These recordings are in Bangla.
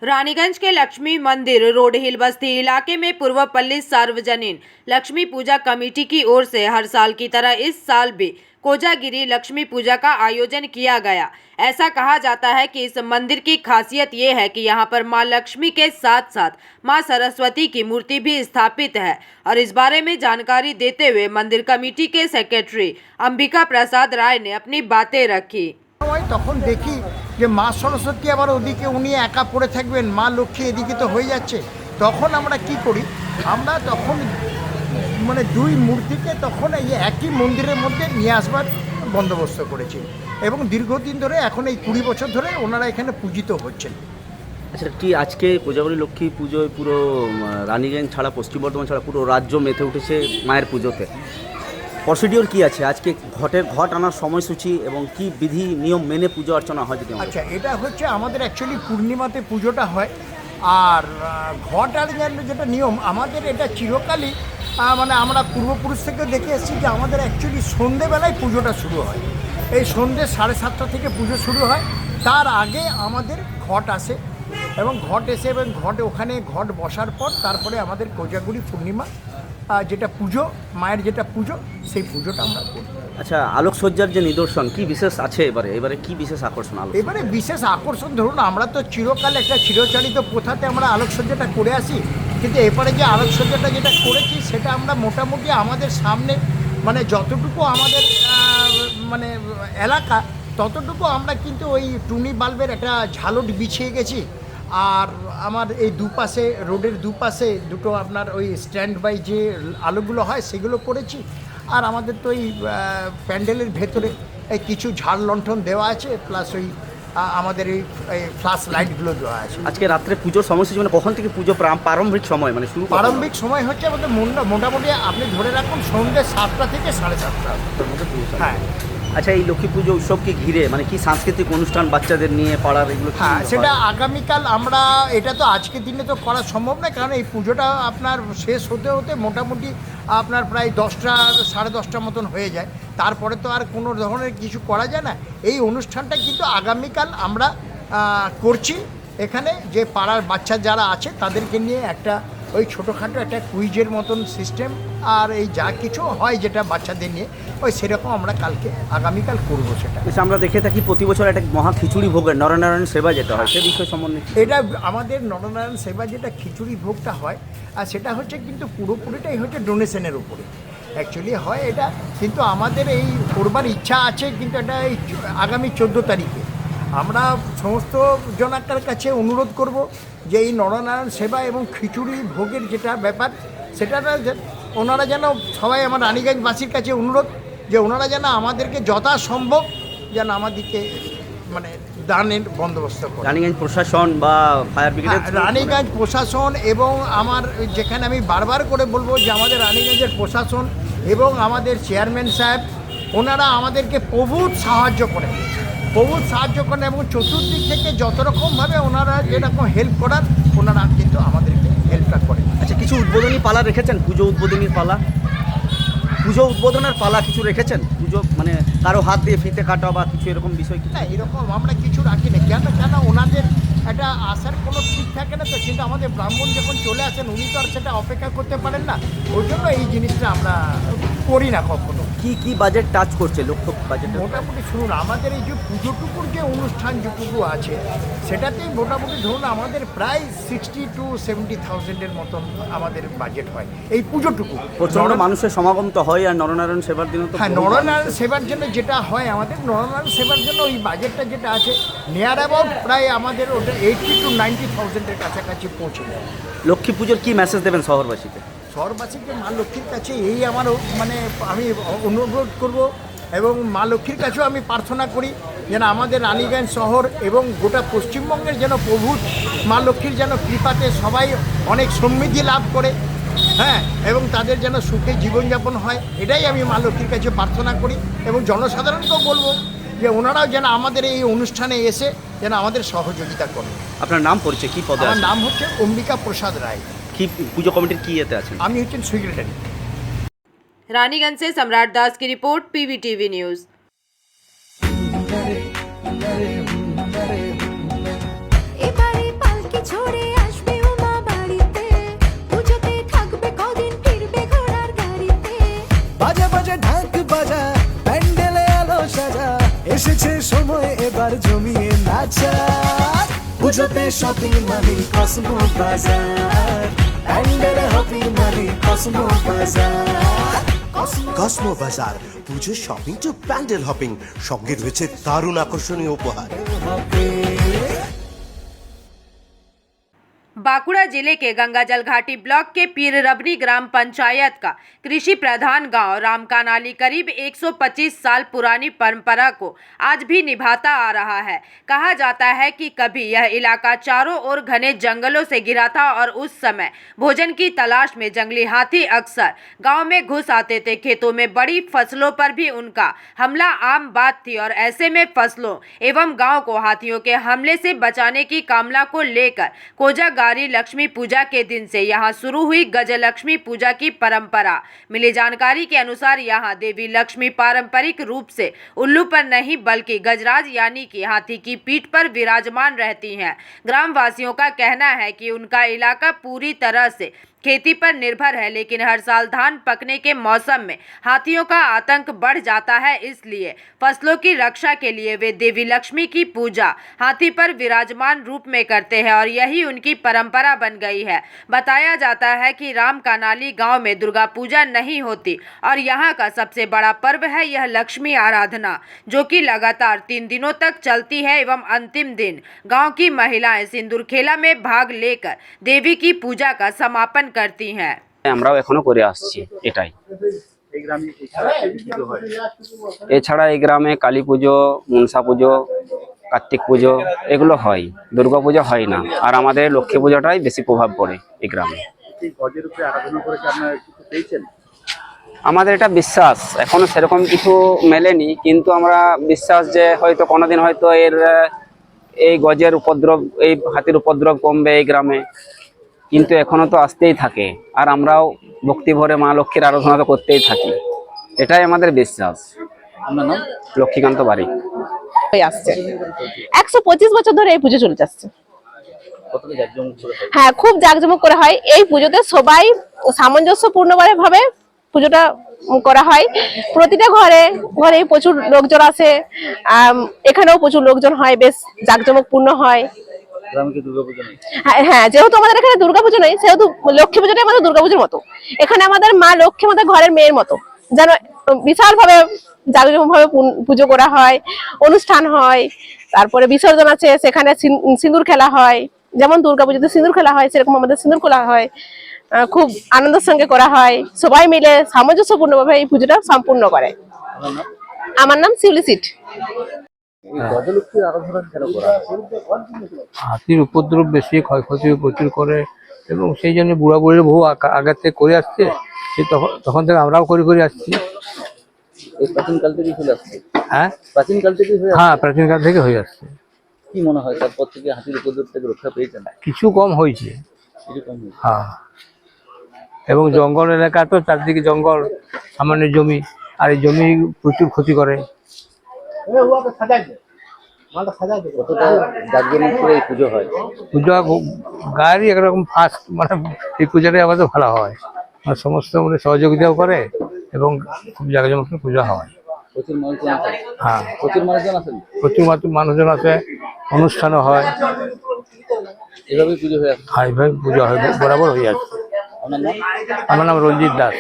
रानीगंज के लक्ष्मी मंदिर रोड हिल बस्ती इलाके में पूर्वपल्ली सार्वजनिक लक्ष्मी पूजा कमेटी की ओर से हर साल की तरह इस साल भी कोजागिरी लक्ष्मी पूजा का आयोजन किया गया। ऐसा कहा जाता है कि इस मंदिर की खासियत ये है कि यहाँ पर मां लक्ष्मी के साथ साथ मां सरस्वती की मूर्ति भी स्थापित है। और इस बारे में जानकारी देते हुए मंदिर कमेटी के सेक्रेटरी अंबिका प्रसाद राय ने अपनी बातें रखी। তখন দেখি যে মা সরস্বতী আবার ওদিকে উনি একা পড়ে থাকবেন, মা লক্ষ্মী এদিকে তো হয়ে যাচ্ছে। তখন আমরা কি করি, আমরা তখন মানে দুই মূর্তিকে তখন এই একই মন্দিরের মধ্যে নিয়ে আসবার বন্দোবস্ত করেছি এবং দীর্ঘদিন ধরে এখন এই 20 বছর ধরে ওনারা এখানে পূজিত হচ্ছেন। আচ্ছা, কি আজকে কোজাগরী লক্ষ্মী পুজোয় পুরো রানীগঞ্জ ছাড়া পশ্চিম বর্ধমান ছাড়া পুরো রাজ্য মেতে উঠেছে মায়ের পুজোতে? প্রসিডিওর কি আছে আজকে? ঘট আনার সময়সূচি এবং কি বিধি নিয়ম মেনে পুজো অর্চনা হয় যদি? আচ্ছা, এটা হচ্ছে আমাদের অ্যাকচুয়ালি পূর্ণিমাতে পুজোটা হয়। আর ঘট আনার যেটা নিয়ম আমাদের, এটা চিরকালই মানে আমরা পূর্বপুরুষ থেকে দেখে এসেছি যে আমাদের অ্যাকচুয়ালি সন্ধেবেলায় পুজোটা শুরু হয়। এই সন্ধে 7:30 থেকে পুজো শুরু হয়। তার আগে আমাদের ঘট আসে এবং ঘট এসে এবং ওখানে ঘট বসার পর তারপরে আমাদের কোজাগরী পূর্ণিমা যেটা পুজো, মায়ের যেটা পুজো, সেই পুজোটা আমরা করি। আচ্ছা, আলোকসজ্জার যে নিদর্শন কি বিশেষ আছে এবারে কি বিশেষ আকর্ষণ? এবারে বিশেষ আকর্ষণ ধরুন, আমরা তো চিরকাল একটা চিরচালিত প্রথাতে আমরা আলোকসজ্জাটা করে আসি, কিন্তু এবারে যে আলোকসজ্জাটা যেটা করেছি সেটা আমরা মোটামুটি আমাদের সামনে মানে যতটুকু আমাদের মানে এলাকা ততটুকু আমরা কিন্তু ওই টুনি বাল্বের একটা ঝালট বিছিয়ে গেছি। আর আমার এই দুপাশে রোডের দুপাশে দুটো আপনার ওই স্ট্যান্ড বাই যে আলোগুলো হয় সেগুলো করেছি। আর আমাদের তো এই প্যান্ডেলের ভেতরে এই কিছু ঝাড় লণ্ঠন দেওয়া আছে, প্লাস ওই আমাদের এই ফ্ল্যাশ লাইটগুলো দেওয়া আছে। আজকে রাত্রে পুজোর সময়সূচি মানে কখন থেকে পুজো প্রারম্ভিক সময় মানে শুরু? প্রারম্ভিক সময় হচ্ছে আমাদের মোটামুটি আপনি ধরে রাখুন সন্ধ্যে 7টা থেকে 7:30। হ্যাঁ। আচ্ছা, এই লক্ষ্মী পুজো উৎসবকে ঘিরে মানে কি সাংস্কৃতিক অনুষ্ঠান বাচ্চাদের নিয়ে পাড়ার এগুলো? হ্যাঁ, সেটা আগামীকাল আমরা, এটা তো আজকের দিনে তো করা সম্ভব নয়, কারণ এই পুজোটা আপনার শেষ হতে হতে মোটামুটি আপনার প্রায় 10টা 10:30 মতন হয়ে যায়। তারপরে তো আর কোনো ধরনের কিছু করা যায় না। এই অনুষ্ঠানটা কিন্তু আগামীকাল আমরা করছি এখানে, যে পাড়ার বাচ্চা যারা আছে তাদেরকে নিয়ে একটা ওই ছোটোখাটো একটা কুইজের মতন সিস্টেম আর এই যা কিছু হয় যেটা বাচ্চাদের নিয়ে ওই সেরকম আমরা আগামীকাল করবো। সেটা আমরা দেখে থাকি প্রতি বছর একটা মহা খিচুড়ি ভোগের নরনারায়ণ সেবা যেটা হয়, সে বিষয় সম্বন্ধে এটা আমাদের নরনারায়ণ সেবা যেটা খিচুড়ি ভোগটা হয়, আর সেটা হচ্ছে কিন্তু পুরোপুরিটাই হচ্ছে ডোনেশনের উপরে অ্যাকচুয়ালি হয় এটা। কিন্তু আমাদের এই করবার ইচ্ছা আছে, কিন্তু এটা এই আগামী 14 তারিখে আমরা সমস্ত জনাকার কাছে অনুরোধ করব যে এই নরনারায়ণ সেবা এবং খিচুড়ি ভোগের যেটা ব্যাপার সেটা ওনারা যেন সবাই, আমার রানীগঞ্জবাসীর কাছে অনুরোধ যে ওনারা যেন আমাদেরকে যথাসম্ভব যেন আমাদেরকে মানে দানের বন্দোবস্ত করে। রানীগঞ্জ প্রশাসন বা ফায়ার ব্রিগেড, রানীগঞ্জ প্রশাসন এবং আমার যেখানে আমি বারবার করে বলবো যে আমাদের রানীগঞ্জের প্রশাসন এবং আমাদের চেয়ারম্যান সাহেব, ওনারা আমাদেরকে প্রভূত সাহায্য করেন এবং চতুর্দিক থেকে যত রকমভাবে ওনারা যেরকম হেল্প করার ওনারা কিন্তু আমাদেরকে হেল্পটা করেন। আচ্ছা, কিছু উদ্বোধনী পালা রেখেছেন? পুজো উদ্বোধনের পালা কিছু রেখেছেন? পুজো মানে কারো হাত দিয়ে ফিতে কাটা বা কিছু এরকম বিষয়? না, এরকম আমরা কিছু রাখি না। কেন ওনাদের একটা আসার কোনো ঠিক থাকে না তো, কিন্তু আমাদের ব্রাহ্মণ যখন চলে আসেন উনি তো আর সেটা অপেক্ষা করতে পারেন না, ওই জন্য এই জিনিসটা আমরা করি না কখনো। কি বাজেট টাচ করছে লক্ষ্য বাজেট? মোটামুটি শুনুন, আমাদের এই যে পুজোটুকুর যে অনুষ্ঠান যেটুকু আছে সেটাতেই মোটামুটি ধরুন আমাদের প্রায় 60 to 70,000-এর মতন আমাদের বাজেট হয় এই পুজোটুকু। প্রচণ্ড মানুষের সমাগম তো হয়। আর নরনারায়ণ সেবার দিনও তো? হ্যাঁ, নরনারায়ণ সেবার জন্য যেটা হয় আমাদের, নরনারায়ণ সেবার জন্য ওই বাজেটটা যেটা আছে নিয়ার অ্যাবাউট প্রায় আমাদের ওটা 80 to 90,000-এর কাছাকাছি পৌঁছে যায়। লক্ষ্মী পুজোর কি মেসেজ দেবেন শহরবাসীকে? শহরবাসীকে মা লক্ষ্মীর কাছে এই আমার মানে আমি অনুরোধ করব এবং মা লক্ষ্মীর কাছেও আমি প্রার্থনা করি যেন আমাদের রানীগঞ্জ শহর এবং গোটা পশ্চিমবঙ্গের যেন প্রভু মা লক্ষ্মীর যেন কৃপাতে সবাই অনেক সমৃদ্ধি লাভ করে, হ্যাঁ, এবং তাদের যেন সুখে জীবনযাপন হয়, এটাই আমি মা লক্ষ্মীর কাছে প্রার্থনা করি। এবং জনসাধারণকেও বলবো যে ওনারাও যেন আমাদের এই অনুষ্ঠানে এসে যেন আমাদের সহযোগিতা করেন। আপনার নাম পরিচয়, কি পদে? আমার নাম হচ্ছে অম্বিকা প্রসাদ রায়। কি পুজো কমিটির কি এতে আছেন? আমি হচ্ছেন সেক্রেটারি। रानीगंज से सम्राट दास की रिपोर्ट, PVTV न्यूज़। এবারে পালকি জমিয়ে নাচার পুজোতে শপিং মানি কসমো বাজার প্যান্ডেল হপি মানি কসমো বাজার কসমো বাজার পুজো শপিং টু প্যান্ডেল হপিং সঙ্গে রয়েছে দারুণ আকর্ষণীয় উপহার। बांकुड़ा जिले के गंगाजल घाटी ब्लॉक के पीर रबनी ग्राम पंचायत का कृषि प्रधान गांव रामकानाली करीब 125 साल पुरानी परंपरा को आज भी निभाता आ रहा है। कहा जाता है कि कभी यह इलाका चारों ओर घने जंगलों से घिरा था और उस समय भोजन की तलाश में जंगली हाथी अक्सर गांव में घुस आते थे। खेतों में बड़ी फसलों पर भी उनका हमला आम बात थी और ऐसे में फसलों एवं गांव को हाथियों के हमले से बचाने की कामना को लेकर कोजागारी लक्ष्मी पूजा के दिन से यहां शुरू हुई गजलक्ष्मी पूजा की परंपरा। मिली जानकारी के अनुसार यहां देवी लक्ष्मी पारंपरिक रूप से उल्लू पर नहीं बल्कि गजराज यानी कि हाथी की पीठ पर विराजमान रहती हैं। ग्रामवासियों का कहना है कि उनका इलाका पूरी तरह से खेती पर निर्भर है, लेकिन हर साल धान पकने के मौसम में हाथियों का आतंक बढ़ जाता है। इसलिए फसलों की रक्षा के लिए वे देवी लक्ष्मी की पूजा हाथी पर विराजमान रूप में करते हैं और यही उनकी परंपरा बन गई है। बताया जाता है कि रामकानाली गांव में दुर्गा पूजा नहीं होती और यहां का सबसे बड़ा पर्व है यह लक्ष्मी आराधना, जो कि लगातार 3 दिनों तक चलती है एवं अंतिम दिन गाँव की महिलाएं सिंदूर खेला में भाग लेकर देवी की पूजा का समापन करती हैं। আমরাও এখনো করে আসছি এটাই। এছাড়া এই গ্রামে কালী পুজো, মনসা পুজো, কার্তিক পুজো এগুলো হয়, দুর্গা পুজো হয় না। আর আমাদের লক্ষ্মী পুজোটাই বেশি প্রভাব পড়ে এই গ্রামে। আমাদের এটা বিশ্বাস, এখনো সেরকম কিছু মেলেনি, কিন্তু আমরা বিশ্বাস যে হয়তো কোনোদিন হয়তো এই গজের উপদ্রব, এই হাতির উপদ্রব কমবে এই গ্রামে। কিন্তু এখনো তো আসতেই থাকে আর আমরাও ভক্তি ভরে মা লক্ষ্মীর আরাধনা তো করতেই থাকি, এটাই আমাদের বিশ্বাস। আমার নাম লক্ষ্মীকান্ত বাড়ি। হয়ে আসছে 125 বছর ধরে এই পুজো চলে যাচ্ছে। হ্যাঁ, খুব জাঁকজমক করা হয় এই পুজোতে। সবাই সামঞ্জস্যপূর্ণ ভাবে পুজোটা করা হয়। প্রতিটা ঘরে ঘরে প্রচুর লোকজন আসে, এখানেও প্রচুর লোকজন হয়, বেশ জাঁকজমকপূর্ণ হয়। হ্যাঁ, যেহেতু আমাদের এখানে দুর্গাপুজো নেই, সেহেতু লক্ষ্মী পুজোটাই আমাদের দুর্গাপুজোর মতো। এখানে আমাদের মা লক্ষ্মী আমাদের ঘরের মেয়ের মতো, যেন বিশাল ভাবে জাঁকজমক ভাবে পুজো করা হয়, অনুষ্ঠান হয়, তারপরে বিসর্জন আছে, সেখানে সিঁদুর খেলা হয়। যেমন দুর্গাপুজোতে সিঁদুর খেলা হয়, সেরকম আমাদের সিঁদুর খেলা হয়। খুব আনন্দের সঙ্গে করা হয়, সবাই মিলে সামঞ্জস্যপূর্ণ ভাবে এই পুজোটা সম্পূর্ণ করে। আমার নাম শিউলি সিট। হাতির উপদ্রব বেশি, ক্ষয়ক্ষতি প্রচুর করে এবং সেই জন্য বুড়া বুড়ির বহু আগে থেকে করে আসছে, সে তখন থেকে আমরাও করে আসছি। প্রাচীনকাল থেকে চলে আসছে। হ্যাঁ, প্রাচীনকাল থেকে হ্যাঁ, প্রাচীনকাল থেকে হয়ে আসছে। কি মনে হয় তারপর থেকে হাতির উপদ্রব থেকে রক্ষা পেয়েছেন? কিছু কম হয়েছে। হ্যাঁ, এবং জঙ্গল এলাকা তো, চারদিকে জঙ্গল, সামান্য জমি, আর এই জমি প্রচুর ক্ষতি করে। পুজো হয়, পূজা গায়েরই একরকম ফার্স্ট, মানে এই পূজাটাই আমাদের ভালো হয়, মানে সমস্ত মানে সহযোগিতাও করে এবং খুব জাঁকজমক পূজা হয়। প্রচুর মানুষজন আসে। হ্যাঁ, প্রচুর মানুষজন আসেন। প্রচুর মানুষজন আসে, অনুষ্ঠানও হয়, এভাবে পুজো হয়ে আসে। হ্যাঁ, এইভাবে পূজা হয়, বরাবর হয়ে যাচ্ছে। আমার নাম রঞ্জিত দাস।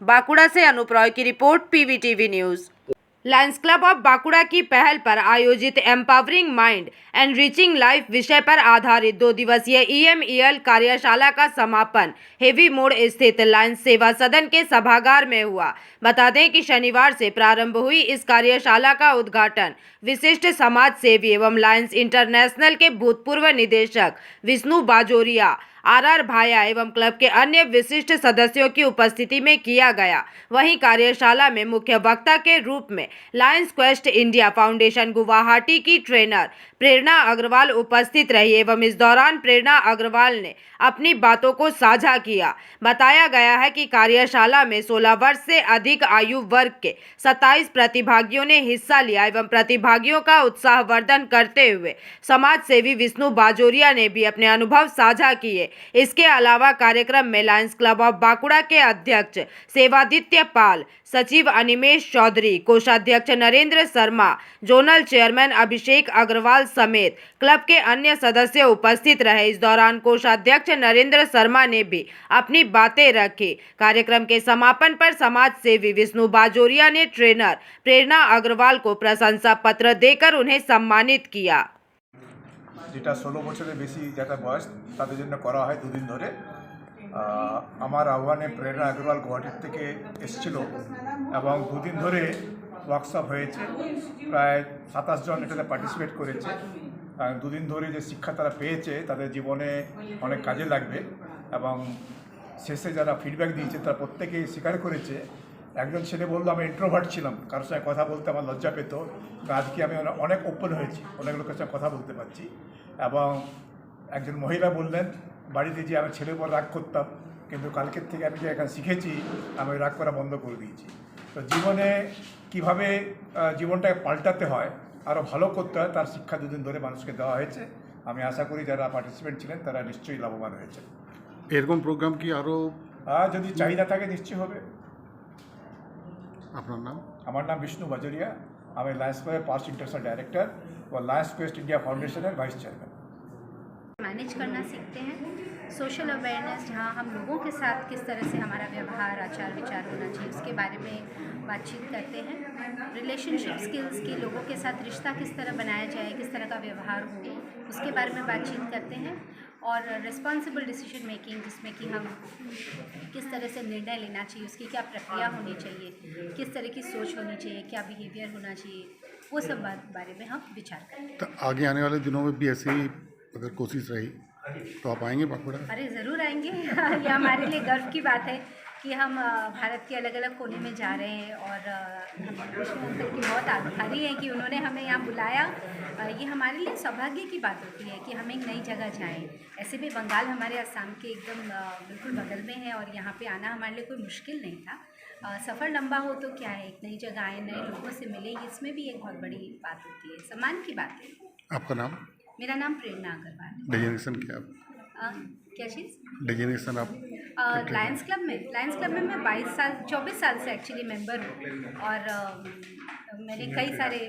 बांकुड़ा से अनूप रॉय की report, PVTV news. Lions club of Bankura की पहल पर आयोजित empowering mind and reaching life विषय पर आधारित 2 दिवसीय EMEL कार्यशाला का समापन हेवी मोड़ स्थित लायंस सेवा सदन के सभागार में हुआ। बता दें कि शनिवार से प्रारंभ हुई इस कार्यशाला का उद्घाटन विशिष्ट समाज सेवी एवं लायंस इंटरनेशनल के भूतपूर्व निदेशक विष्णु बाजोरिया, RR भाया एवं क्लब के अन्य विशिष्ट सदस्यों की उपस्थिति में किया गया। वहीं कार्यशाला में मुख्य वक्ता के रूप में Lions quest India foundation Guwahati की ट्रेनर प्रेरणा अग्रवाल उपस्थित रही एवं इस दौरान प्रेरणा अग्रवाल ने अपनी बातों को साझा किया। बताया गया है कि कार्यशाला में 16 वर्ष से अधिक आयु वर्ग के 27 प्रतिभागियों ने हिस्सा लिया एवं प्रतिभागियों का उत्साहवर्धन करते हुए समाज सेवी विष्णु बाजोरिया ने भी अपने अनुभव साझा किए। इसके अलावा कार्यक्रम में लायंस क्लब ऑफ बांकुड़ा के अध्यक्ष सेवादित्य पाल, सचिव अनिमेश चौधरी, कोषाध्यक्ष अध्यक्ष नरेंद्र शर्मा, जोनल चेयरमैन अभिषेक अग्रवाल समेत क्लब के अन्य सदस्य उपस्थित रहे। इस दौरान कोषाध्यक्ष नरेंद्र शर्मा ने भी अपनी बातें रखी। कार्यक्रम के समापन पर समाज सेवी विष्णु बाजोरिया ने ट्रेनर प्रेरणा अग्रवाल को प्रशंसा पत्र देकर उन्हें सम्मानित किया। যেটা 16 বছরের বেশি যারা বয়স তাদের জন্য করা হয় দুদিন ধরে। আমার আহ্বানে প্রেরণা আগরওয়াল গুয়াহাটির থেকে এসেছিল এবং দুদিন ধরে ওয়ার্কশপ হয়েছে। প্রায় 27 জন এটাতে পার্টিসিপেট করেছে। দুদিন ধরে যে শিক্ষা তারা পেয়েছে তাদের জীবনে অনেক কাজে লাগবে এবং শেষে যারা ফিডব্যাক দিয়েছে তারা প্রত্যেকেই স্বীকার করেছে। একজন ছেলে বললো আমি ইন্ট্রোভার্ট ছিলাম, কারোর সঙ্গে কথা বলতে আমার লজ্জা পেত, আজকে আমি অনেক ওপেন হয়েছি, অনেক লোকের সঙ্গে কথা বলতে পারছি। এবং একজন মহিলা বললেন বাড়িতে যে আমি ছেলের উপর রাগ করতাম, কিন্তু কালকের থেকে আমি যে এখানে শিখেছি আমি রাগ করা বন্ধ করে দিয়েছি। তো জীবনে কিভাবে জীবনটাকে পাল্টাতে হয়, আরও ভালো করতে হয়, তার শিক্ষা দুদিন ধরে মানুষকে দেওয়া হয়েছে। আমি আশা করি যারা পার্টিসিপেন্ট ছিলেন তারা নিশ্চয়ই লাভবান হয়েছে। এরকম প্রোগ্রাম কি আরও যদি চাহিদা থাকে নিশ্চয়ই হবে। আপনার নাম? আমার নাম বিষ্ণু বাজোরিয়া, আমি লায়ন্স ক্লাবের পাস্ট इंटरनेशनल डायरेक्टर और लायंस क्वेस्ट इंडिया फाउंडेशन है वाइस चेयरमैन। मैनेज करना सीखते हैं। सोशल अवेयरनेस, जहाँ हम लोगों के साथ किस तरह से हमारा व्यवहार आचार विचार होना चाहिए उसके बारे में बातचीत करते हैं। रिलेशनशिप स्किल्स की, लोगों के साथ रिश्ता किस तरह बनाया जाए, किस तरह का व्यवहार हो, उसके बारे में बातचीत करते हैं। और रिस्पॉन्सिबल डिसीजन मेकिंग, जिसमें कि हम किस तरह से निर्णय लेना चाहिए, उसकी क्या प्रक्रिया होनी चाहिए, किस तरह की सोच होनी चाहिए, क्या बिहेवियर होना चाहिए, वो सब बारे में हम विचार करते हैं। तो आगे आने वाले दिनों में भी ऐसे ही अगर कोशिश रही तो आप आएंगे बांकुड़ा? अरे ज़रूर आएंगे। ये हमारे लिए गर्व की बात है कि हम भारत के अलग अलग कोने में जा रहे हैं और विष्णु अंकल की बहुत आभारी हैं कि उन्होंने हमें यहाँ बुलाया। ये हमारे लिए सौभाग्य की बात होती है कि हम एक नई जगह जाएं। ऐसे भी बंगाल हमारे असम के एकदम बिल्कुल बगल में है और यहाँ पे आना हमारे लिए कोई मुश्किल नहीं था। सफ़र लंबा हो तो क्या है, एक नई जगह आए, नए लोगों से मिले, इसमें भी एक बहुत बड़ी बात होती है, सम्मान की बात है। आपका नाम? मेरा नाम प्रेरणा अग्रवाल। डेजिग्नेशन क्या? क्या चीज़? डेजिग्नेशन आप? लायंस क्लब में मैं 24 साल से एक्चुअली मेंबर हूँ और मैंने कई सारे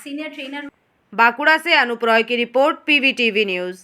सीनियर ट्रेनर। बांकुड़ा से अनूप रॉय की रिपोर्ट, PVTV न्यूज़।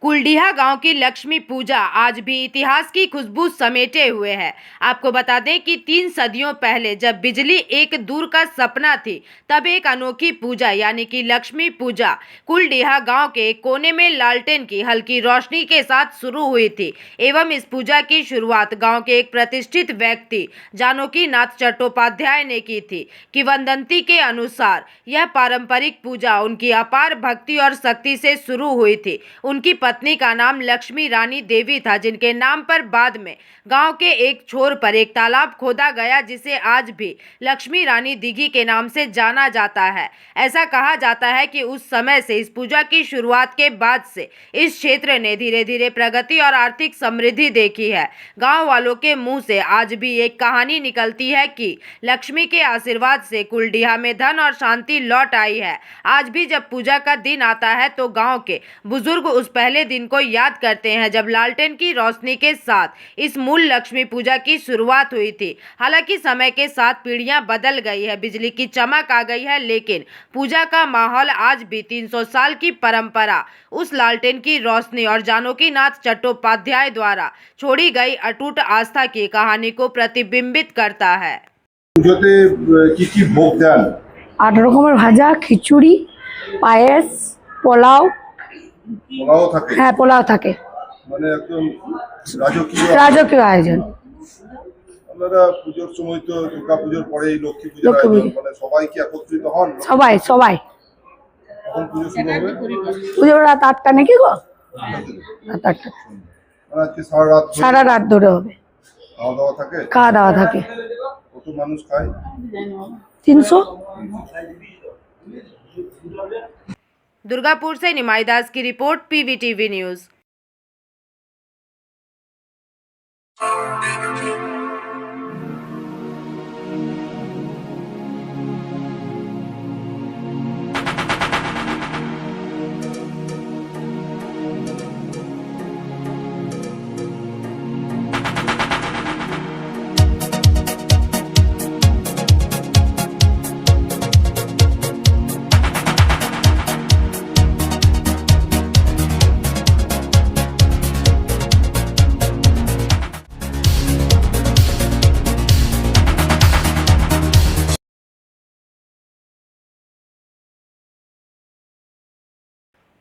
कुलडीहा गांव की लक्ष्मी पूजा आज भी इतिहास की खुशबू समेटे हुए है। आपको बता दें कि 3 सदियों पहले जब बिजली एक दूर का सपना थी, तब एक अनोखी पूजा यानी कि लक्ष्मी पूजा कुलडीहा गांव के कोने में लालटेन की हल्की रोशनी के साथ शुरू हुई थी। एवं इस पूजा की शुरुआत गांव के एक प्रतिष्ठित व्यक्ति जानकी नाथ चट्टोपाध्याय ने की थी। किंवदंती के अनुसार यह पारंपरिक पूजा उनकी अपार भक्ति और शक्ति से शुरू हुई थी। उनकी पत्नी का नाम लक्ष्मी रानी देवी था, जिनके नाम पर बाद में गांव के एक छोर पर एक तालाब खोदा गया, जिसे आज भी लक्ष्मी रानी दिघी के नाम से जाना जाता है। ऐसा कहा जाता है कि उस समय से इस पूजा की शुरुआत के बाद से इस क्षेत्र ने धीरे धीरे प्रगति और आर्थिक समृद्धि देखी है। गांव वालों के मुंह से आज भी एक कहानी निकलती है कि लक्ष्मी के आशीर्वाद से कुलडीहा में धन और शांति लौट आई है। आज भी जब पूजा का दिन आता है तो गाँव के बुजुर्ग उस पहले दिन को याद करते हैं जब लालटेन की रोशनी के साथ इस मूल लक्ष्मी पूजा की शुरुआत हुई थी। हालांकि समय के साथ पीढ़ियां बदल गई है, बिजली की चमक आ गई है, लेकिन पूजा का माहौल आज भी 300 साल की परंपरा, उस लालटेन की रोशनी और जानकी नाथ चट्टोपाध्याय द्वारा छोड़ी गई अटूट आस्था की कहानी को प्रतिबिंबित करता है। পুজোতে কি কি ভোগ দেন? 8 রকমের ভাজা, খিচুড়ি, পায়েস, পোলাও। পোলাও থাকে? হ্যাঁ, পোলাও থাকে। মানে একদম রাজকীয় আয়োজন। আপনারা পুজোর সময় তো দুর্গা পুজোর পরেই লক্ষ্মী পূজা, মানে সবাই কি একত্রিত হন? সবাই কখন পুজো শুরু হবে? পুজো রাত 8টা নাকি গো? রাত 8টা। আজকে সারা রাত ধরে হবে। খাওয়া দাওয়া থাকে? খাওয়া দাওয়া থাকে। কত মানুষ খায়? 300। दुर्गापुर से निमाई दास की रिपोर्ट, PVTV न्यूज़।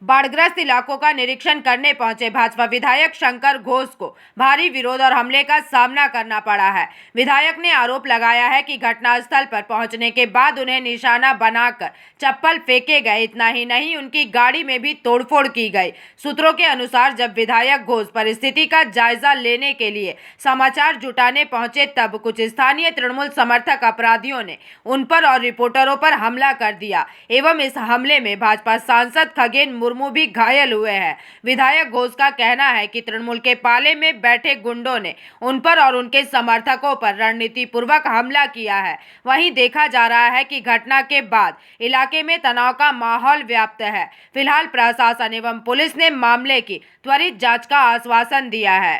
बाढ़ग्रस्त इलाकों का निरीक्षण करने पहुंचे भाजपा विधायक शंकर घोष को भारी विरोध और हमले का सामना करना पड़ा है। विधायक ने आरोप लगाया है कि घटनास्थल पर पहुंचने के बाद उन्हें निशाना बनाकर चप्पल फेंके गए। इतना ही नहीं, उनकी गाड़ी में भी तोड़फोड़ की गई। सूत्रों के अनुसार जब विधायक घोष परिस्थिति का जायजा लेने के लिए समाचार जुटाने पहुंचे तब कुछ स्थानीय तृणमूल समर्थक अपराधियों ने उन पर और रिपोर्टरों पर हमला कर दिया एवं इस हमले में भाजपा सांसद खगेन मुर्मू भी घायल हुए हैं। विधायक घोष का कहना है कि तृणमूल के पाले में बैठे गुंडों ने उन पर और उनके समर्थकों पर रणनीति पूर्वक हमला किया है। वहीं देखा जा रहा है कि घटना के बाद इलाके में तनाव का माहौल व्याप्त है। फिलहाल प्रशासन एवं पुलिस ने मामले की त्वरित जांच का आश्वासन दिया है।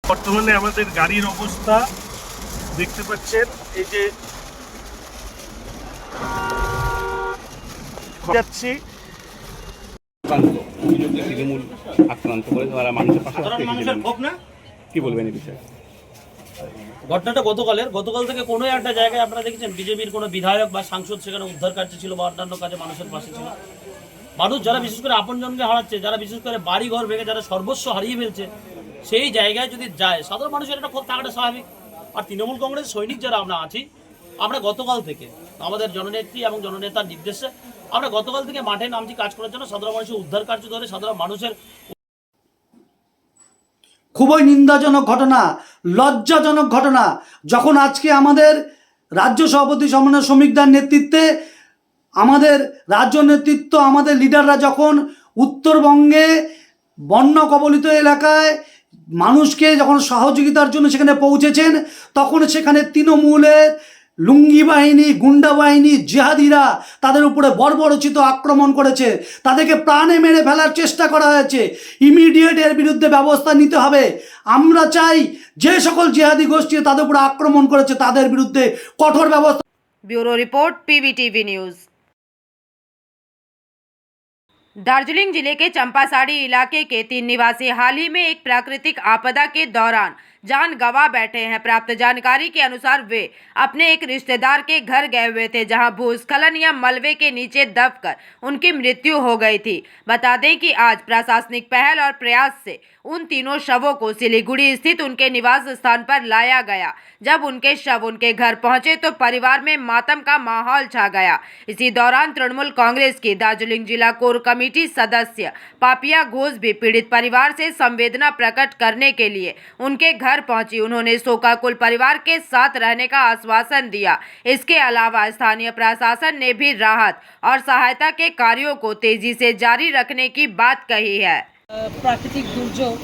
বর্তমানে আমাদের গাড়ির অবস্থা দেখতে পাচ্ছেন, এই যে যাচ্ছি তৃণমূল আক্রান্ত করে তারা মানুষের পাশে কি বলবেন এই বিষয়ে? ঘটনাটা গতকাল থেকে কোনো একটা জায়গায় আপনারা দেখেছেন বিজেপির কোনো বিধায়ক বা সাংসদ সেখানে উদ্ধার কার্য ছিল বা অন্যান্য কাজে মানুষের পাশে ছিল। মানুষ যারা বিশেষ করে আপনজনকে হারাচ্ছে, যারা বিশেষ করে বাড়ি ঘর ভেঙে যারা সর্বস্ব হারিয়ে ফেলছে, সেই জায়গায় যদি যায় সাধারণ মানুষের একটা ক্ষোভ থাকাটা স্বাভাবিক। আর তৃণমূল কংগ্রেস সৈনিক যারা আমরা আছি, আমরা গতকাল থেকে আমাদের জননেত্রী এবং জননেতার নির্দেশে আমরা গতকাল থেকে মাঠে নামছি কাজ করার জন্য। সাধারণ মানুষের উদ্ধার কার্য ধরে সাধারণ মানুষের খুবই নিন্দাজনক ঘটনা, লজ্জাজনক ঘটনা। যখন আজকে আমাদের রাজ্য সভাপতি সম্মানীয় শ্রমিকদের নেতৃত্বে আমাদের রাজ্য নেতৃত্ব, আমাদের লিডাররা যখন উত্তরবঙ্গে বন্যা কবলিত এলাকায় মানুষকে যখন সহযোগিতার জন্য সেখানে পৌঁছেছেন, তখন সেখানে তৃণমূলের লুঙ্গি বাহিনী, গুন্ডা বাহিনী, জিহাদিরা তাদের উপরে বর্বরোচিত আক্রমণ করেছে, তাদেরকে প্রাণে মেরে ফেলার চেষ্টা করা হয়েছে। ইমিডিয়েট এর বিরুদ্ধে ব্যবস্থা নিতে হবে। আমরা চাই যে সকল জিহাদি গোষ্ঠী তাদের উপরে আক্রমণ করেছে তাদের বিরুদ্ধে কঠোর ব্যবস্থা। Bureau report PVTV news. Darjeeling जिले के चंपासाड़ी इलाके के 3 निवासी हाल ही में एक प्राकृतिक आपदा के दौरान जान गंवा बैठे हैं। प्राप्त जानकारी के अनुसार वे अपने एक रिश्तेदार के घर गए हुए थे, जहां भूस्खलन या मलबे के नीचे दबकर उनकी मृत्यु हो गई थी। बता दें कि आज प्रशासनिक पहल और प्रयास से उन तीनों शवों को सिलीगुड़ी स्थित उनके निवास स्थान पर लाया गया। जब उनके शव उनके घर पहुंचे तो परिवार में मातम का माहौल छा गया। इसी दौरान तृणमूल कांग्रेस की दार्जिलिंग जिला कोर कमेटी सदस्य पापिया घोष भी पीड़ित परिवार से संवेदना प्रकट करने के लिए उनके घर पहुंची। उन्होंने शोकाकुल परिवार के साथ रहने का आश्वासन दिया। इसके अलावा स्थानीय प्रशासन ने भी राहत और सहायता के कार्यों को तेजी से जारी रखने की बात कही है। প্রাকৃতিক দুর্যোগ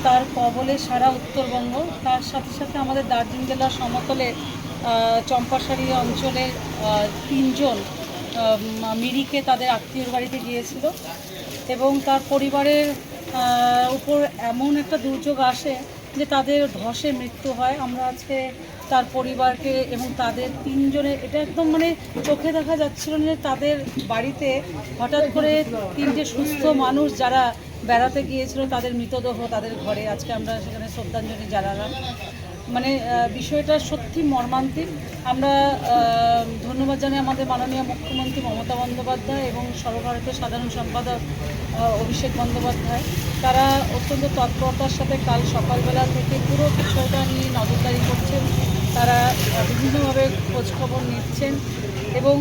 তার কবলে সারা উত্তরবঙ্গ, তার সাথে সাথে আমাদের দার্জিলিং জেলার সমতলে চম্পাসাড়ি অঞ্চলের 3 জন মিরিকে তাদের আত্মীয়র বাড়িতে গিয়েছিল এবং তার পরিবারের উপর এমন একটা দুর্যোগ আসে যে তাদের ধসে মৃত্যু হয়। আমরা আজকে তার পরিবারকে এবং তাদের 3 জনের, এটা একদম মানে চোখে দেখা যাচ্ছিল না, তাদের বাড়িতে হঠাৎ করে 3টে সুস্থ মানুষ যারা বেড়াতে গিয়েছিল তাদের মৃতদেহ তাদের ঘরে আজকে আমরা সেখানে শ্রদ্ধাঞ্জলি জানালাম। মানে বিষয়টা সত্যি মর্মান্তিক। আমরা ধন্যবাদ জানাই আমাদের মাননীয় মুখ্যমন্ত্রী মমতা বন্দ্যোপাধ্যায় এবং সর্বভারতীয় সাধারণ সম্পাদক অভিষেক বন্দ্যোপাধ্যায়। তারা অত্যন্ত তৎপরতার সাথে কাল সকালবেলা থেকে পুরো বিষয়টা নিয়ে নজরদারি করছেন। তারা বিভিন্নভাবে খোঁজখবর নিচ্ছেন এবং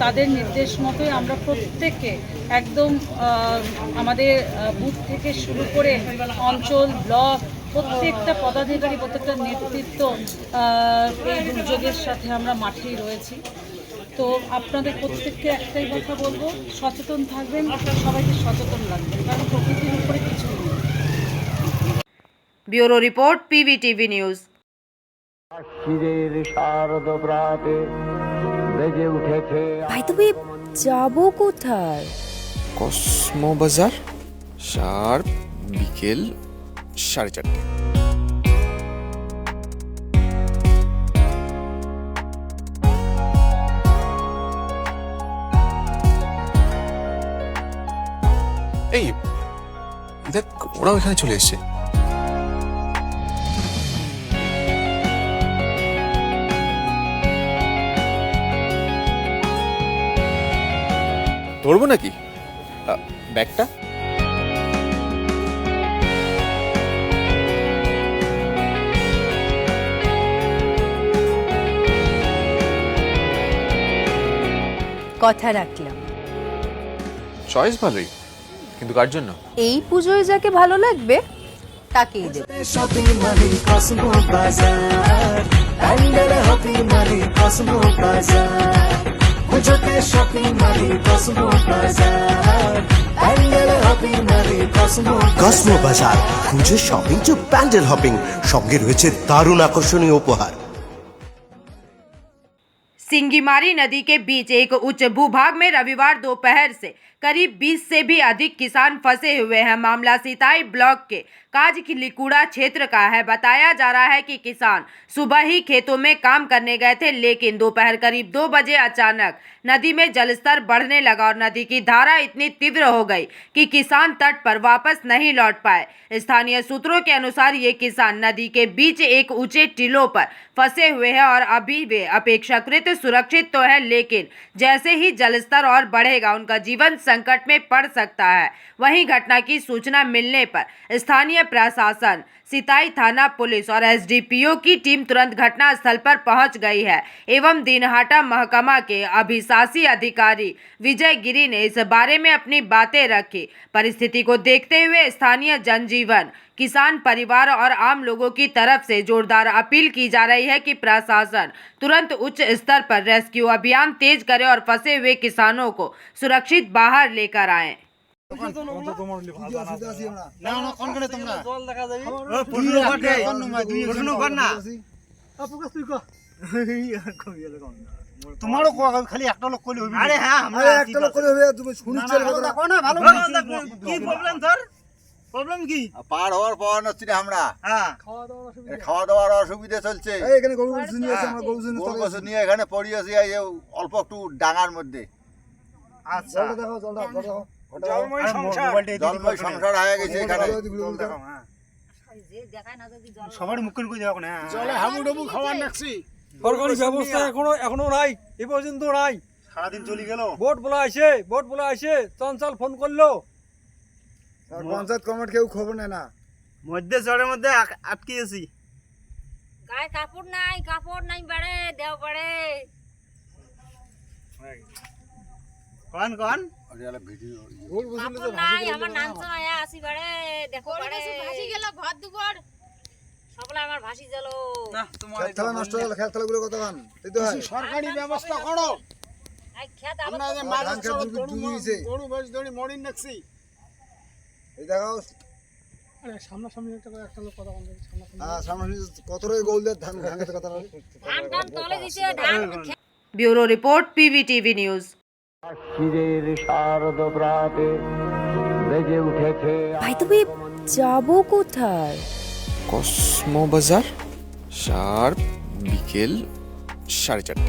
তাদের নির্দেশ মতোই আমরা প্রত্যেককে একদম আমাদের বুথ থেকে শুরু করে অঞ্চল, ব্লক, প্রত্যেকটা পদাধিকারী, প্রত্যেকটা নেতৃত্ব এই দুর্যোগের সাথে আমরা মাঠেই রয়েছি। তো আপনাদের প্রত্যেককে একটাই কথা বলবো, সচেতন থাকবেন, সবাইকে সচেতন রাখবেন, কারণ প্রকৃতির উপরে কিছু নেই। Bureau report PVTV news. ভাই তুমি যাবো কোথায়? কসমো বাজার, শার্প বিকেল 4:30। এই দেখ, ওরাও এখানে চলে এসছে। ধরবো নাকি? ব্যাগটা কথা রাখলাম। চয়েস ভালোই, কিন্তু কার জন্য? এই পুজোয় যাকে ভালো লাগবে তাকেই দেব। Shopping Money Cosmo Bazaar, Pandal Happy Money Cosmo Bazaar, Pujote Shopping Money Cosmo Bazaar, Pandal Happy Money Cosmo Cosmo বাজার, পুজোর শপিং টু প্যান্ডেল হপিং, সঙ্গে রয়েছে দারুণ আকর্ষণীয় উপহার। सिंगीमारी नदी के बीच एक उच्च भूभाग में रविवार दोपहर से करीब 20 से भी अधिक किसान फंसे हुए हैं। मामला सिताई ब्लॉक के काजलिकुड़ा क्षेत्र का है। बताया जा रहा है कि किसान सुबह ही खेतों में काम करने गए थे, लेकिन दोपहर करीब 2 बजे अचानक नदी में जलस्तर बढ़ने लगा और नदी की धारा इतनी तीव्र हो गई कि किसान तट पर वापस नहीं लौट पाए। स्थानीय सूत्रों के अनुसार ये किसान नदी के बीच एक ऊंचे टीलों पर फंसे हुए हैं और अभी वे अपेक्षाकृत सुरक्षित तो है, लेकिन जैसे ही जलस्तर और बढ़ेगा उनका जीवन संकट में पड़ सकता है। वहीं घटना की सूचना मिलने पर स्थानीय प्रशासन, सिताई थाना पुलिस और एसडीपीओ की टीम तुरंत घटनास्थल पर पहुंच गई है एवं दिनहाटा महकमा के अभिशासी अधिकारी विजय गिरी ने इस बारे में अपनी बातें रखी। परिस्थिति को देखते हुए स्थानीय जनजीवन, किसान परिवार और आम लोगों की तरफ से जोरदार अपील की जा रही है कि प्रशासन तुरंत उच्च स्तर पर रेस्क्यू अभियान तेज करे और फंसे हुए किसानों को सुरक्षित बाहर लेकर आए। তোমারও খালি একটা লোক করলে হবে। আরে হ্যাঁ, আমরা একটা লোক করলে হবে। তুমি শুনছ না ভালো কি প্রবলেম স্যার? প্রবলেম কি? পার হওয়ার পর নচ্ছি আমরা। হ্যাঁ, খাওয়া দাওয়ার অসুবিধা চলছে। এখানে গরু নিয়ে আছে, আমরা গরু নিয়ে এখানে পড়ে আছি এই অল্প একটু ডাঙার মধ্যে। আচ্ছা, দেখো জলটা দেখো। জলময় সংসার হয়ে গেছে এখানে। সবার মুখ করে দেখো না। জলে হাবুডুবু খাওয়ার নাকছি। সরকারি ব্যবস্থা এখনো নাই, এ পর্যন্ত নাই। সারাদিন চলে গেল। ভোট বলা আসে চঞ্চল ফোন করলো। পঞ্চায়েত কমিটি কেউ খবর নেয় না। মধ্যে জলের মধ্যে আটকে আছি। গায়ে কাপড় নাই বাড়ে দেও বাড়ে। কোন ভিডিও কাপড় নাই, আমার নানছ আয়া আসি বাড়ে দেখো বাড়ে। ভাসি গেল ঘর দুঘর সবলা আমার ভাসি গেল। না তোমার খেলা নষ্ট হলো, খেলাগুলো কত গান এই তো হয়। সরকারি ব্যবস্থা করো। আই খেত আমরা যে মাছ গরু বেশ ধরে মরিন নাকছি। এই দেখাও। আরে সামনাসামনি একটা লোক কথা বলছে। হ্যাঁ, সামনাসামনি কত রয়ে গোলদের ধান ভাঙাতে কথা বলে। ধান তলে দিছে ধান। Bureau report PVTV news. ভাই তুমি যাবো কোথায়? কসমো বাজার, শার্প বিকেল 4:30।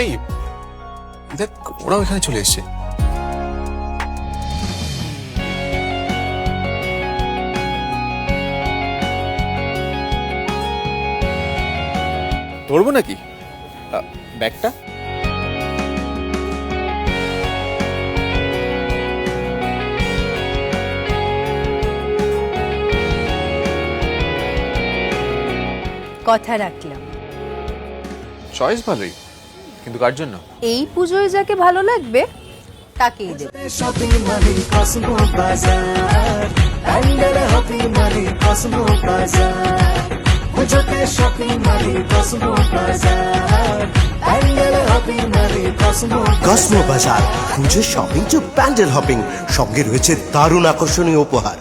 এই দেখ, ওরাও এখানে চলে এসছে। ধরবো নাকি ব্যাগটা? কথা রাখলাম। চয়েস ভালোই, কিন্তু কার জন্য? এই পুজোয় যাকে ভালো লাগবে তাকেই দেব। Shopping Money Cosmo Bazaar, Pandal Happy Money Cosmo Bazaar, Pujote Shopping Money Cosmo Bazaar, Pandal Happy Money Cosmo Cosmo বাজার, পুজোর শপিং টু প্যান্ডেল হপিং, সঙ্গে রয়েছে দারুণ আকর্ষণীয় উপহার।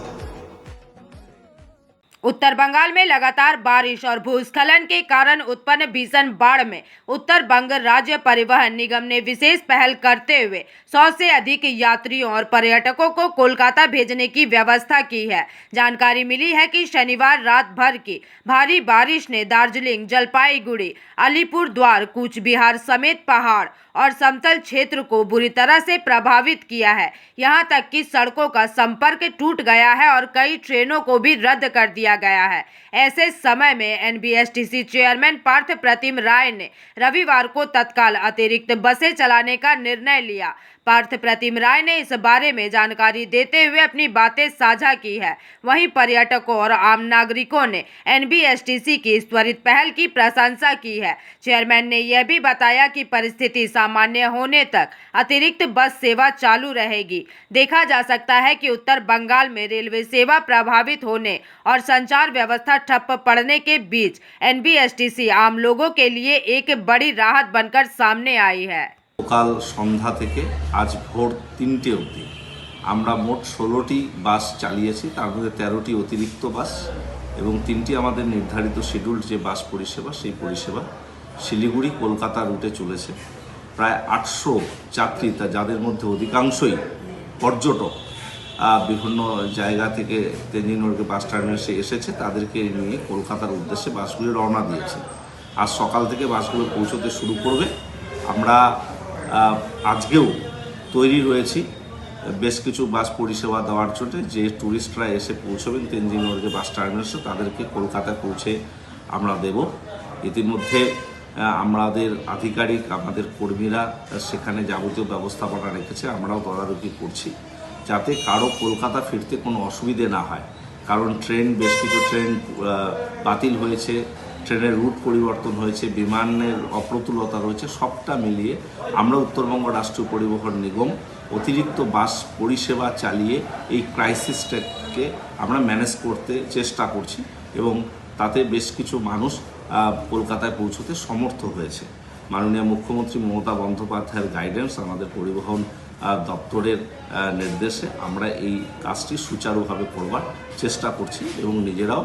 उत्तर बंगाल में लगातार बारिश और भूस्खलन के कारण उत्पन्न भीषण बाढ़ में उत्तर बंग राज्य परिवहन निगम ने विशेष पहल करते हुए 100 से अधिक यात्रियों और पर्यटकों को कोलकाता भेजने की व्यवस्था की है। जानकारी मिली है कि शनिवार रात भर की भारी बारिश ने दार्जिलिंग, जलपाईगुड़ी, अलीपुरद्वार, कूच बिहार समेत पहाड़ और समतल क्षेत्र को बुरी तरह से प्रभावित किया है। यहाँ तक कि सड़कों का संपर्क टूट गया है और कई ट्रेनों को भी रद्द कर दिया किया गया है। ऐसे समय में एनबीएसटीसी चेयरमैन पार्थ प्रतिम राय ने रविवार को तत्काल अतिरिक्त बसें चलाने का निर्णय लिया। पार्थ प्रतिम राय ने इस बारे में जानकारी देते हुए अपनी बातें साझा की है। वहीं पर्यटकों और आम नागरिकों ने एनबीएसटीसी की इस त्वरित पहल की प्रशंसा की है। चेयरमैन ने यह भी बताया कि परिस्थिति सामान्य होने तक अतिरिक्त बस सेवा चालू रहेगी। देखा जा सकता है कि उत्तर बंगाल में रेलवे सेवा प्रभावित होने और संचार व्यवस्था ठप पड़ने के बीच एनबीएसटीसी आम लोगों के लिए एक बड़ी राहत बनकर सामने आई है। সকাল সন্ধ্যা থেকে আজ ভোর 3টে অবধি আমরা মোট 16টি বাস চালিয়েছি, তার মধ্যে 13টি অতিরিক্ত বাস এবং 3টি আমাদের নির্ধারিত শিডিউল যে বাস পরিষেবা সেই পরিষেবা শিলিগুড়ি কলকাতা রুটে চলেছে। প্রায় 800 যাত্রী, যাদের মধ্যে অধিকাংশই পর্যটক বিভিন্ন জায়গা থেকে তেজী নগর বাস টার্মিনাসে এসেছে, তাদেরকে নিয়ে কলকাতার উদ্দেশ্যে বাসগুলি রওনা দিয়েছে। আজ সকাল থেকে বাসগুলো পৌঁছতে শুরু করবে। আমরা আজকেও তৈরি রয়েছি বেশ কিছু বাস পরিষেবা দেওয়ার জন্য। যে ট্যুরিস্টরা এসে পৌঁছবেন তেনজিং নগর বাস টার্মিনাসে তাদেরকে কলকাতায় পৌঁছে আমরা দেব। ইতিমধ্যে আমাদের আধিকারিক, আমাদের কর্মীরা সেখানে যাবতীয় ব্যবস্থাপনা রেখেছে। আমরাও তদারকি করছি যাতে কারো কলকাতা ফিরতে কোনো অসুবিধে না হয়, কারণ বেশ কিছু ট্রেন বাতিল হয়েছে, ট্রেনের রুট পরিবর্তন হয়েছে, বিমানের অপ্রতুলতা রয়েছে। সবটা মিলিয়ে আমরা উত্তরবঙ্গ রাষ্ট্রীয় পরিবহন নিগম অতিরিক্ত বাস পরিষেবা চালিয়ে এই ক্রাইসিসটাকে আমরা ম্যানেজ করতে চেষ্টা করছি এবং তাতে বেশ কিছু মানুষ কলকাতায় পৌঁছতে সমর্থ হয়েছে। মাননীয় মুখ্যমন্ত্রী মমতা বন্দ্যোপাধ্যায়ের গাইডেন্স, আমাদের পরিবহন দপ্তরের নির্দেশে আমরা এই কাজটি সুচারুভাবে করবার চেষ্টা করছি এবং নিজেরাও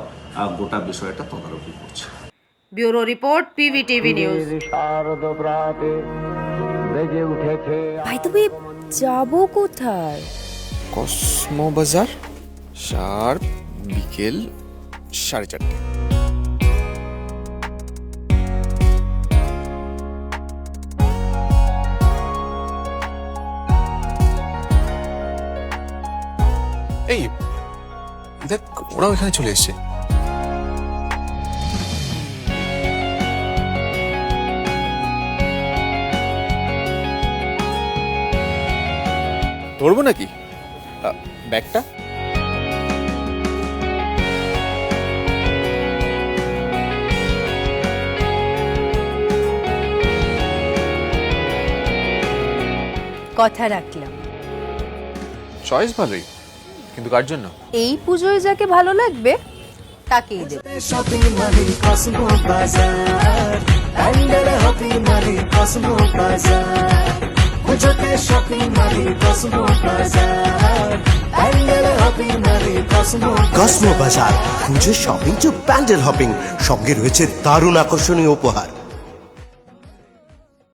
গোটা বিষয়টা তদারকি করছি। Bureau report, PVTV news. ভাই তুমি যাবো কোথায়? কসমো বাজার, শার্প বিকেল 4:30। এই দেখ, ওরাও এখানে চলে এসছে। ধরবো নাকি ব্যাগটা? কথা রাখলাম। চয়েস ভালোই, কিন্তু কার জন্য? এই পুজোয় যাকে ভালো লাগবে তাকেই দেব। শপিং মানে কসমো বাজার, অ্যান্ডার হ্যাপি মানে কসমো বাজার। পুজোতে শপিং মানে কসমো বাজার, অ্যান্ডার হ্যাপি মানে কসমো কসমো বাজার, পুজো শপিং টু প্যান্ডেল হপিং, সঙ্গে রয়েছে দারুণ আকর্ষণীয় উপহার।